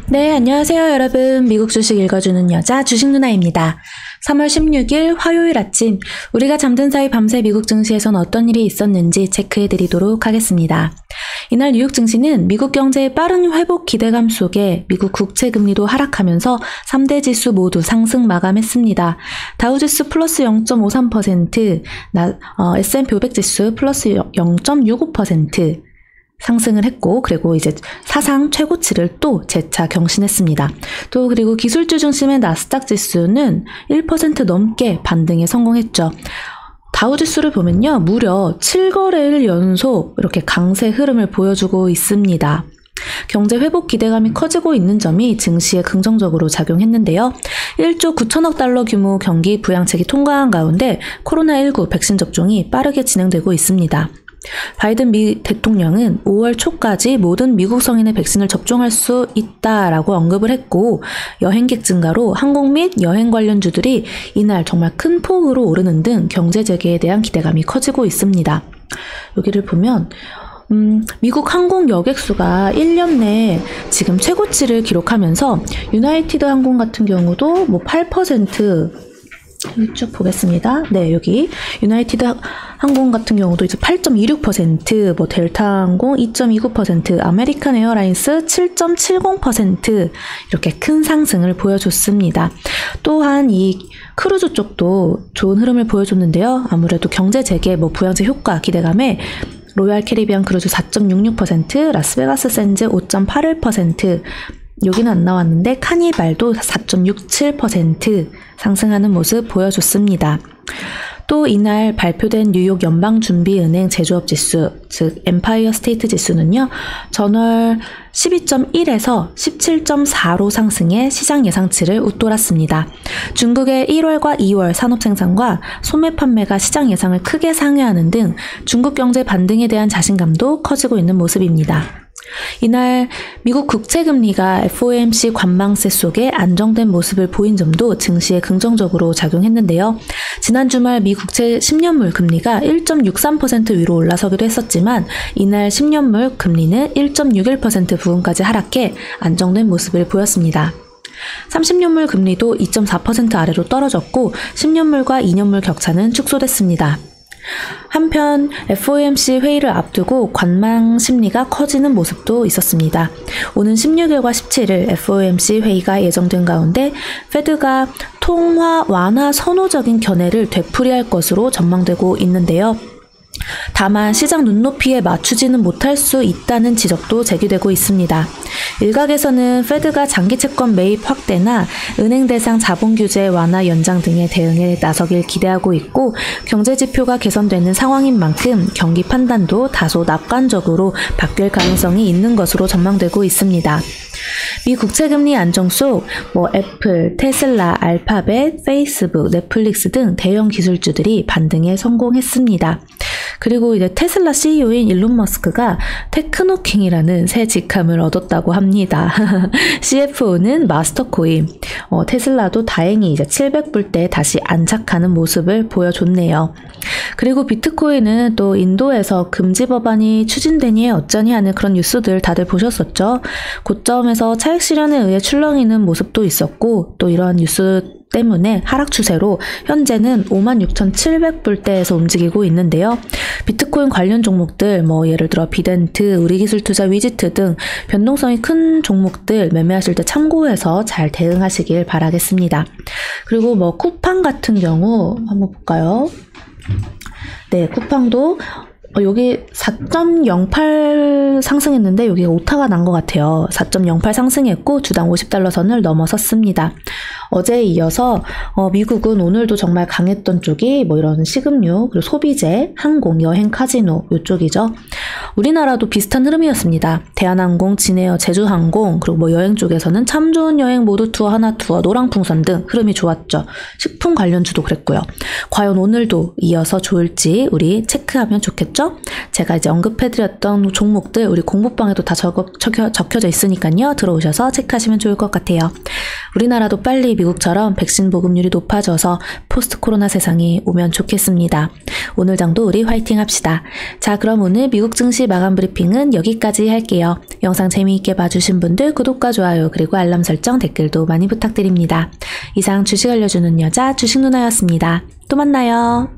네, 안녕하세요, 여러분. 미국 주식 읽어주는 여자 주식 누나입니다. 3월 16일 화요일 아침, 우리가 잠든 사이 밤새 미국 증시에선 어떤 일이 있었는지 체크해드리도록 하겠습니다. 이날 뉴욕 증시는 미국 경제의 빠른 회복 기대감 속에 미국 국채 금리도 하락하면서 3대 지수 모두 상승 마감했습니다. 다우지수 플러스 0.53%, S&P 500 지수 플러스 0.65%, 상승을 했고, 그리고 이제 사상 최고치를 또 재차 경신했습니다. 또 그리고 기술주 중심의 나스닥 지수는 1% 넘게 반등에 성공했죠. 다우지수를 보면요, 무려 7거래일 연속 이렇게 강세 흐름을 보여주고 있습니다. 경제 회복 기대감이 커지고 있는 점이 증시에 긍정적으로 작용했는데요. 1조 9천억 달러 규모 경기 부양책이 통과한 가운데 코로나19 백신 접종이 빠르게 진행되고 있습니다. 바이든 미 대통령은 5월 초까지 모든 미국 성인의 백신을 접종할 수 있다라고 언급을 했고, 여행객 증가로 항공 및 여행 관련주들이 이날 정말 큰 폭으로 오르는 등 경제 재개에 대한 기대감이 커지고 있습니다. 여기를 보면 미국 항공 여객 수가 1년 내에 지금 최고치를 기록하면서 유나이티드 항공 같은 경우도 8% 여기 쭉 보겠습니다. 네, 여기 유나이티드 항공 같은 경우도 이제 8.26%, 델타 항공 2.29%, 아메리칸 에어라인스 7.70% 이렇게 큰 상승을 보여줬습니다. 또한 이 크루즈 쪽도 좋은 흐름을 보여줬는데요. 아무래도 경제 재개, 부양제 효과 기대감에 로얄 캐리비안 크루즈 4.66%, 라스베가스 샌즈 5.81%, 여기는 안 나왔는데 카니발도 4.67% 상승하는 모습 보여줬습니다. 또 이날 발표된 뉴욕 연방준비은행 제조업 지수, 즉 엠파이어 스테이트 지수는요, 전월 12.1에서 17.4로 상승해 시장 예상치를 웃돌았습니다. 중국의 1월과 2월 산업 생산과 소매 판매가 시장 예상을 크게 상회하는 등 중국 경제 반등에 대한 자신감도 커지고 있는 모습입니다. 이날 미국 국채 금리가 FOMC 관망세 속에 안정된 모습을 보인 점도 증시에 긍정적으로 작용했는데요. 지난 주말 미 국채 10년물 금리가 1.63% 위로 올라서기도 했었지만 이날 10년물 금리는 1.61% 부근까지 하락해 안정된 모습을 보였습니다. 30년물 금리도 2.4% 아래로 떨어졌고 10년물과 2년물 격차는 축소됐습니다. 한편 FOMC 회의를 앞두고 관망 심리가 커지는 모습도 있었습니다. 오는 16일과 17일 FOMC 회의가 예정된 가운데 페드가 통화 완화 선호적인 견해를 되풀이할 것으로 전망되고 있는데요. 다만 시장 눈높이에 맞추지는 못할 수 있다는 지적도 제기되고 있습니다. 일각에서는 페드가 장기 채권 매입 확대나 은행 대상 자본 규제 완화 연장 등의 대응에 나서길 기대하고 있고, 경제 지표가 개선되는 상황인 만큼 경기 판단도 다소 낙관적으로 바뀔 가능성이 있는 것으로 전망되고 있습니다. 미 국채금리 안정 속 애플, 테슬라, 알파벳, 페이스북, 넷플릭스 등 대형 기술주들이 반등에 성공했습니다. 그리고 이제 테슬라 CEO인 일론 머스크가 테크노킹이라는 새 직함을 얻었다고 합니다. CFO는 마스터코인. 테슬라도 다행히 이제 700불대에 다시 안착하는 모습을 보여줬네요. 그리고 비트코인은 또 인도에서 금지 법안이 추진되니 어쩌니 하는 그런 뉴스들 다들 보셨었죠. 고점에서 차익 실현에 의해 출렁이는 모습도 있었고, 또 이러한 뉴스 때문에 하락 추세로 현재는 56,700불대에서 움직이고 있는데요. 비트코인 관련 종목들 예를 들어 비덴트, 우리기술투자, 위지트 등 변동성이 큰 종목들 매매하실 때 참고해서 잘 대응하시길 바라겠습니다. 그리고 쿠팡 같은 경우 한번 볼까요? 네, 쿠팡도 여기 4.08 상승했는데 여기가 오타가 난 것 같아요. 4.08 상승했고 주당 50달러 선을 넘어섰습니다. 어제에 이어서 미국은 오늘도 정말 강했던 쪽이 이런 식음료, 그리고 소비재, 항공, 여행, 카지노 이쪽이죠. 우리나라도 비슷한 흐름이었습니다. 대한항공, 진에어, 제주항공, 그리고 여행 쪽에서는 참 좋은 여행, 모두투어, 하나투어, 노랑풍선 등 흐름이 좋았죠. 식품 관련주도 그랬고요. 과연 오늘도 이어서 좋을지 우리 체크하면 좋겠죠? 있죠? 제가 이제 언급해드렸던 종목들 우리 공부방에도 다 적혀져 있으니까요. 들어오셔서 체크하시면 좋을 것 같아요. 우리나라도 빨리 미국처럼 백신 보급률이 높아져서 포스트 코로나 세상이 오면 좋겠습니다. 오늘 장도 우리 화이팅 합시다. 자, 그럼 오늘 미국 증시 마감 브리핑은 여기까지 할게요. 영상 재미있게 봐주신 분들 구독과 좋아요 그리고 알람 설정 댓글도 많이 부탁드립니다. 이상 주식 알려주는 여자 주식누나였습니다. 또 만나요.